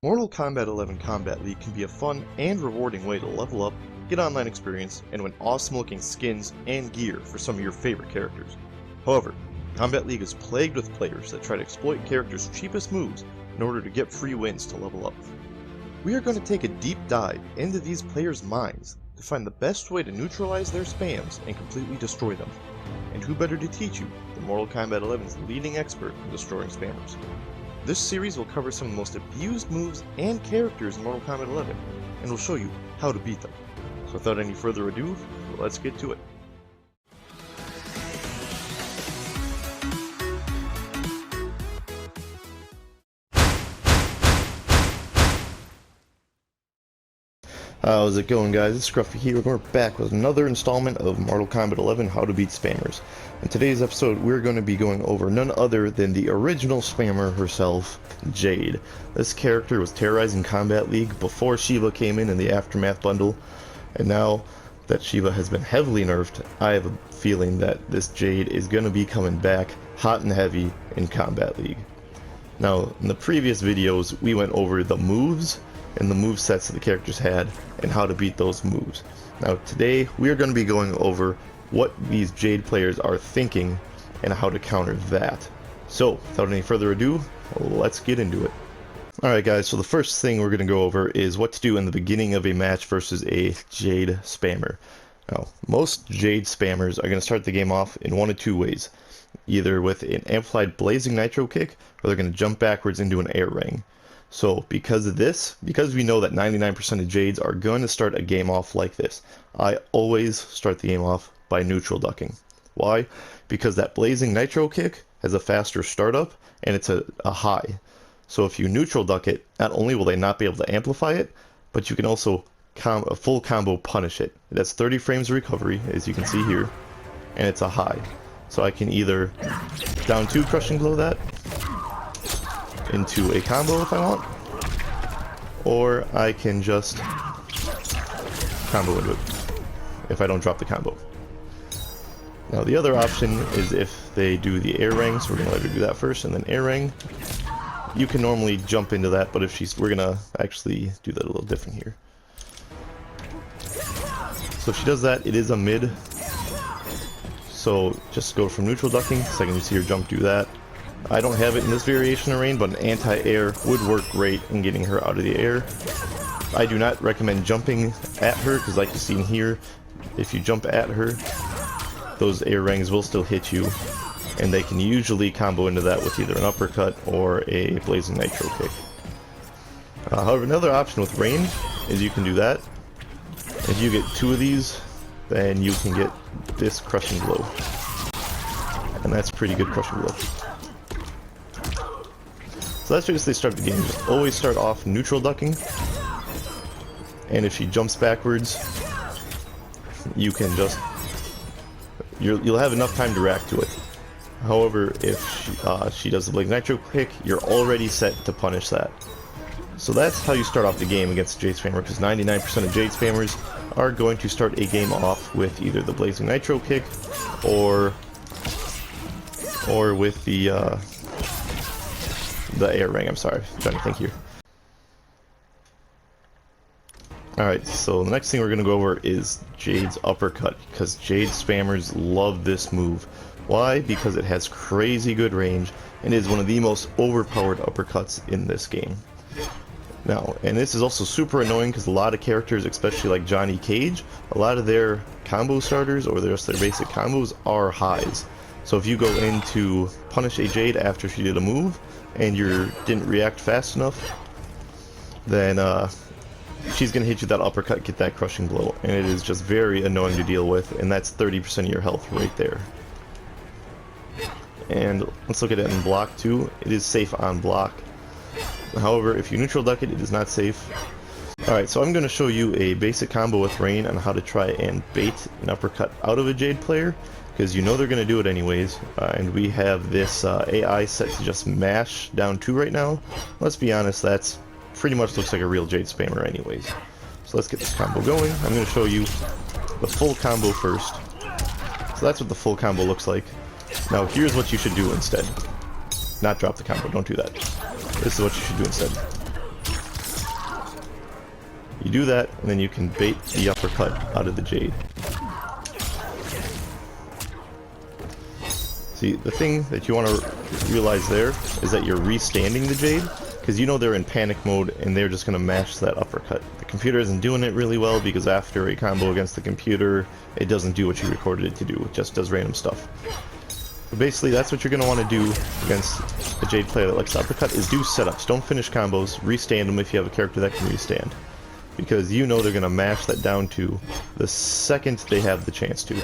Mortal Kombat 11 Combat League can be a fun and rewarding way to level up, get online experience, and win awesome looking skins and gear for some of your favorite characters. However, Combat League is plagued with players that try to exploit characters' cheapest moves in order to get free wins to level up. We are going to take a deep dive into these players' minds to find the best way to neutralize their spams and completely destroy them. And who better to teach you than Mortal Kombat 11's leading expert in destroying spammers. This series will cover some of the most abused moves and characters in Mortal Kombat 11, and will show you how to beat them. So without any further ado, let's get to it. How's it going, guys? It's Scruffy here. We're back with another installment of Mortal Kombat 11 How to Beat Spammers. In today's episode, we're going to be going over none other than the original spammer herself, Jade. This character was terrorizing Combat League before Shiva came in the Aftermath bundle, and now that Shiva has been heavily nerfed, I have a feeling that this Jade is going to be coming back hot and heavy in Combat League. Now, in the previous videos, we went over the moves and the move sets that the characters had and how to beat those moves. Now today we are going to be going over what these Jade players are thinking and how to counter that. So without any further ado, let's get into it. Alright guys, so the first thing we're going to go over is what to do in the beginning of a match versus a Jade spammer. Now most Jade spammers are going to start the game off in one of two ways. Either with an amplified blazing nitro kick, or they're going to jump backwards into an air ring. So because of this, because we know that 99% of Jades are going to start a game off like this, I always start the game off by neutral ducking. Why? Because that blazing nitro kick has a faster startup and it's a high. So if you neutral duck it, not only will they not be able to amplify it, but you can also a full combo punish it. It has 30 frames of recovery, as you can see here, and it's a high. So I can either down 2 crushing blow that into a combo if I want, or I can just combo into it if I don't drop the combo. Now the other option is if they do the air ring, so we're gonna let her do that first and then air ring. You can normally jump into that, but if we're gonna actually do that a little different here. So if she does that, it is a mid. So just go from neutral ducking. Second you see her jump, do that. I don't have it in this variation of rain, but an anti-air would work great in getting her out of the air. I do not recommend jumping at her, because like you see in here, if you jump at her, those air rings will still hit you, and they can usually combo into that with either an uppercut or a blazing nitro kick. However, another option with range is you can do that. If you get 2 of these, then you can get this crushing blow, and that's pretty good crushing blow. So that's just they start the game. Just always start off neutral ducking, and if she jumps backwards, you can just you'll have enough time to react to it. However, if she does the blazing nitro kick, you're already set to punish that. So that's how you start off the game against Jade spammer, because 99% of Jade spammers are going to start a game off with either the blazing nitro kick or with the air ring. I'm sorry, I'm trying to think here. Alright, so the next thing we're going to go over is Jade's uppercut, because Jade spammers love this move. Why? Because it has crazy good range and is one of the most overpowered uppercuts in this game. Now, and this is also super annoying because a lot of characters, especially like Johnny Cage, a lot of their combo starters or their basic combos are highs. So if you go in to punish a Jade after she did a move and you didn't react fast enough, then she's going to hit you with that uppercut, get that crushing blow, and it is just very annoying to deal with, and that's 30% of your health right there. And let's look at it in block too. It is safe on block. However, if you neutral duck it, it is not safe. Alright, so I'm going to show you a basic combo with Rain on how to try and bait an uppercut out of a Jade player, because you know they're going to do it anyways, and we have this AI set to just mash down 2 right now. Let's be honest, that's pretty much looks like a real Jade spammer anyways. So let's get this combo going. I'm going to show you the full combo first. So that's what the full combo looks like. Now here's what you should do instead. Not drop the combo, don't do that. This is what you should do instead. do that, and then you can bait the uppercut out of the Jade. See, the thing that you want to realize there is that you're restanding the Jade, because you know they're in panic mode and they're just going to mash that uppercut. The computer isn't doing it really well because after a combo against the computer, it doesn't do what you recorded it to do, it just does random stuff. But basically, that's what you're going to want to do against a Jade player that likes to uppercut, is do setups. Don't finish combos, restand them if you have a character that can restand. Because you know they're going to mash that down to the second they have the chance to.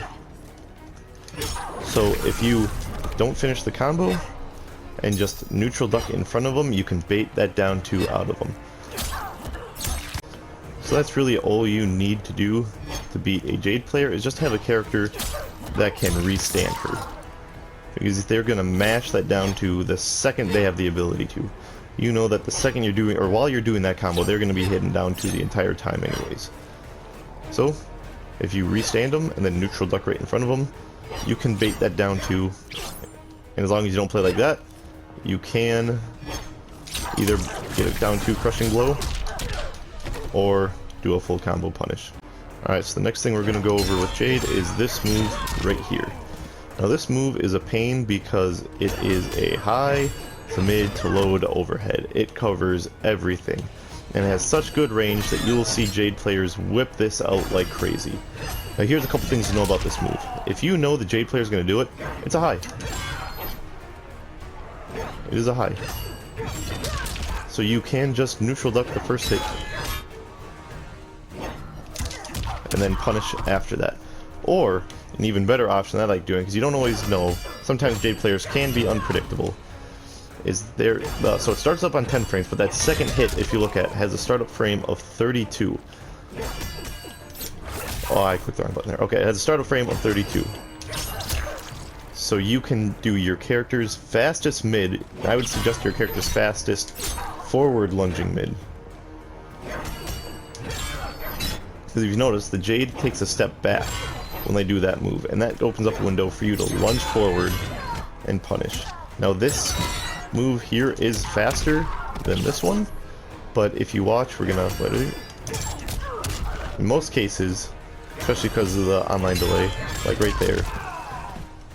So if you don't finish the combo and just neutral duck in front of them, you can bait that down to out of them. So that's really all you need to do to beat a Jade player, is just have a character that can restand her. Because they're going to mash that down to the second they have the ability to. You know that the second you're doing, or while you're doing that combo, they're going to be hidden down to the entire time anyways. So, if you restand them and then neutral duck right in front of them, you can bait that down to, and as long as you don't play like that, you can either get it down to crushing blow, or do a full combo punish. Alright, so the next thing we're going to go over with Jade is this move right here. Now this move is a pain because it is a high to mid to low to overhead. It covers everything and has such good range that you will see Jade players whip this out like crazy. Now here's a couple things to know about this move. If you know the Jade player is going to do it, it's a high. It is a high. So you can just neutral duck the first hit and then punish after that. Or an even better option that I like doing, because you don't always know, sometimes Jade players can be unpredictable, is there, so it starts up on 10 frames, but that second hit, if you look at, has a startup frame of 32. Oh, I clicked the wrong button there. Okay, it has a startup frame of 32. So you can do your character's fastest mid, I would suggest your character's fastest forward lunging mid. Because if you notice, the Jade takes a step back when they do that move, and that opens up a window for you to lunge forward and punish. Now this move here is faster than this one, but if you watch, we're gonna let it. In most cases, especially because of the online delay, like right there,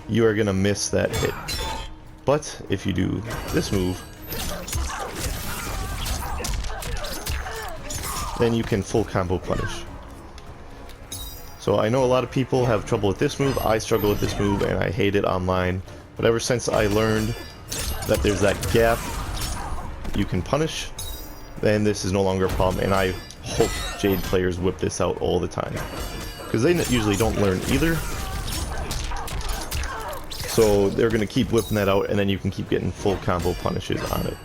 you are gonna miss that hit. But if you do this move, then you can full combo punish. So I know a lot of people have trouble with this move, I struggle with this move, and I hate it online. But ever since I learned that there's that gap you can punish, then this is no longer a problem, and I hope Jade players whip this out all the time. Because they usually don't learn either. So they're going to keep whipping that out, and then you can keep getting full combo punishes on it.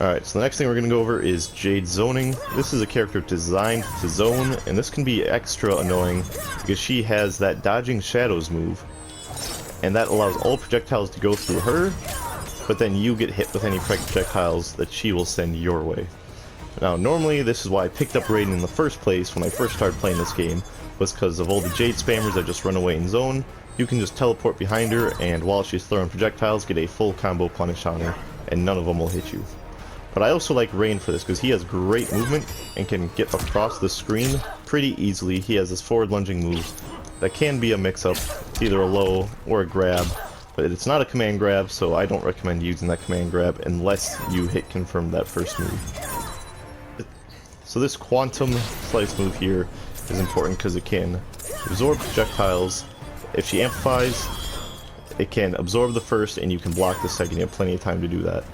Alright, so the next thing we're going to go over is Jade zoning. This is a character designed to zone, and this can be extra annoying because she has that dodging shadows move, and that allows all projectiles to go through her, but then you get hit with any projectiles that she will send your way. Now normally this is why I picked up Raiden in the first place when I first started playing this game, was because of all the Jade spammers that just run away in zone. You can just teleport behind her, and while she's throwing projectiles, get a full combo punish on her, and none of them will hit you. But I also like Rain for this because he has great movement and can get across the screen pretty easily. He has this forward lunging move that can be a mix-up. It's either a low or a grab, but it's not a command grab, so I don't recommend using that command grab unless you hit confirm that first move. So this quantum slice move here is important because it can absorb projectiles. If she amplifies, it can absorb the first and you can block the second. You have plenty of time to do that.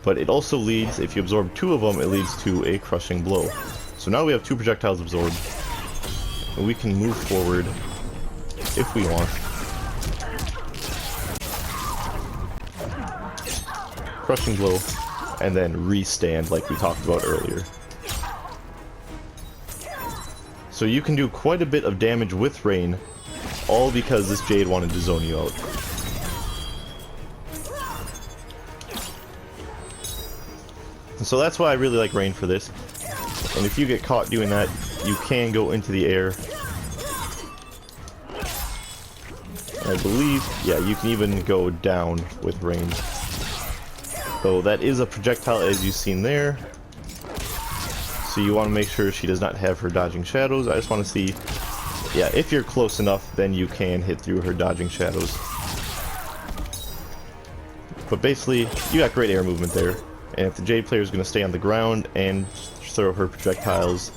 But it also leads, if you absorb two of them, it leads to a crushing blow. So now we have two projectiles absorbed, and we can move forward if we want. Crushing blow, and then restand like we talked about earlier. So you can do quite a bit of damage with Rain, all because this Jade wanted to zone you out. So that's why I really like Rain for this. And if you get caught doing that, you can go into the air. I believe, yeah, you can even go down with Rain. So that is a projectile as you've seen there. So you want to make sure she does not have her dodging shadows. I just want to see, yeah, if you're close enough, then you can hit through her dodging shadows. But basically, you got great air movement there. And if the Jade player is going to stay on the ground and throw her projectiles,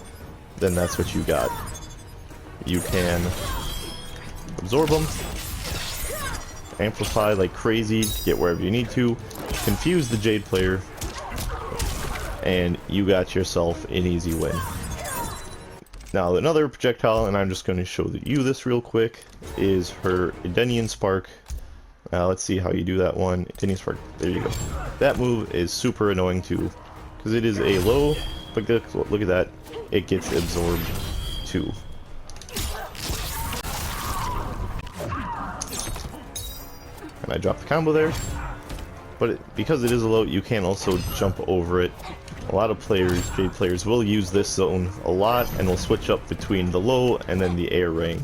then that's what you got. You can absorb them, amplify like crazy, get wherever you need to, confuse the Jade player, and you got yourself an easy win. Now another projectile, and I'm just going to show you this real quick, is her Edenian Spark. Let's see how you do that one. Edenian Spark, there you go. That move is super annoying too, because it is a low, but look at that, it gets absorbed too. And I dropped the combo there, but because it is a low, you can also jump over it. A lot of players, Jade players, will use this zone a lot and will switch up between the low and then the air ring.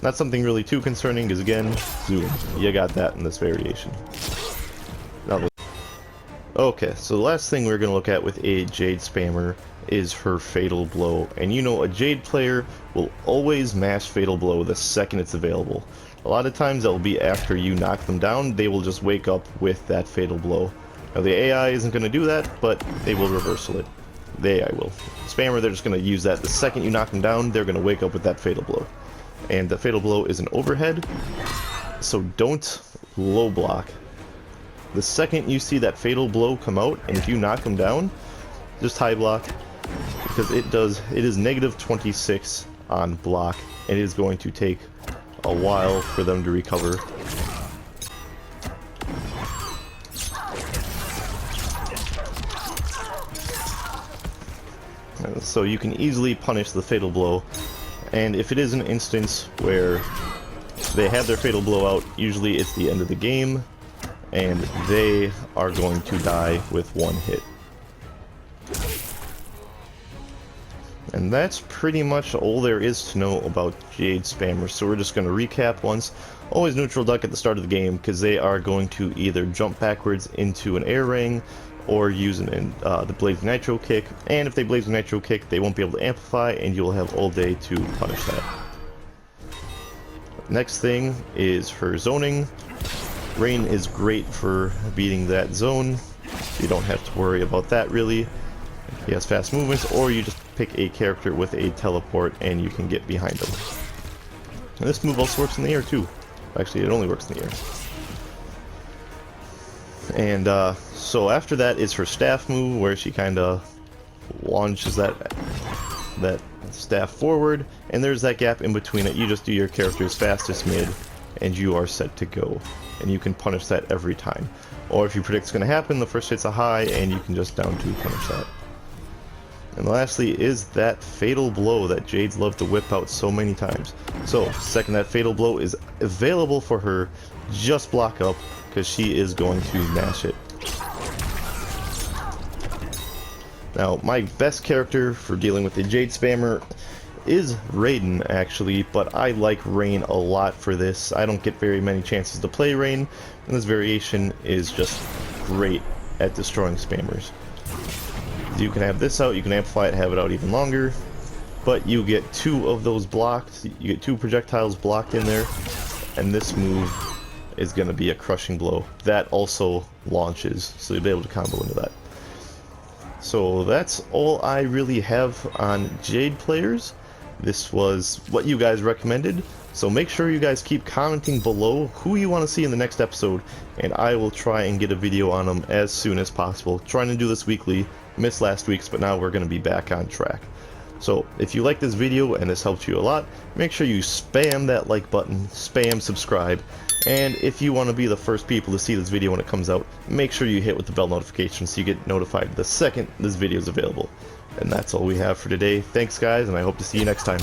Not something really too concerning, because again, zoom, you got that in this variation. Okay, so the last thing we're going to look at with a Jade spammer is her Fatal Blow. And you know, a Jade player will always mash Fatal Blow the second it's available. A lot of times that will be after you knock them down, they will just wake up with that Fatal Blow. Now the AI isn't going to do that, but they will reversal it. The AI will. Spammer, they're just going to use that the second you knock them down, they're going to wake up with that Fatal Blow. And the Fatal Blow is an overhead, so don't low block. The second you see that Fatal Blow come out, and if you knock them down, just high block, because it is negative 26 on block, and it is going to take a while for them to recover. So you can easily punish the Fatal Blow, and if it is an instance where they have their Fatal Blow out, usually it's the end of the game, and they are going to die with one hit. And that's pretty much all there is to know about Jade spammers, so we're just going to recap once. Always neutral duck at the start of the game, because they are going to either jump backwards into an air ring, or use the Blazing Nitro kick, and if they Blazing Nitro kick, they won't be able to amplify, and you'll have all day to punish that. Next thing is her zoning. Rain is great for beating that zone. You don't have to worry about that really. He has fast movements, or you just pick a character with a teleport and you can get behind him. And this move also works in the air too. Actually, it only works in the air. And so after that is her staff move, where she kind of launches that staff forward, and there's that gap in between it. You just do your character's fastest mid, and you are set to go. And you can punish that every time. Or if you predict it's going to happen, the first hit's a high, and you can just down 2 punish that. And lastly is that Fatal Blow that Jade's loved to whip out so many times. So, second that Fatal Blow is available for her, just block up, because she is going to mash it. Now, my best character for dealing with the Jade spammer is Raiden, actually, but I like Rain a lot for this. I don't get very many chances to play Rain, and this variation is just great at destroying spammers. You can have this out, you can amplify it, have it out even longer, but you get 2 of those blocked, you get 2 projectiles blocked in there, and this move is going to be a crushing blow. That also launches, so you'll be able to combo into that. So that's all I really have on Jade players. This was what you guys recommended, so make sure you guys keep commenting below who you want to see in the next episode, and I will try and get a video on them as soon as possible. Trying to do this weekly, missed last week's, but now we're going to be back on track. So if you like this video and this helped you a lot, make sure you spam that like button, spam subscribe, and if you want to be the first people to see this video when it comes out, make sure you hit with the bell notification so you get notified the second this video is available. And that's all we have for today. Thanks guys, and I hope to see you next time.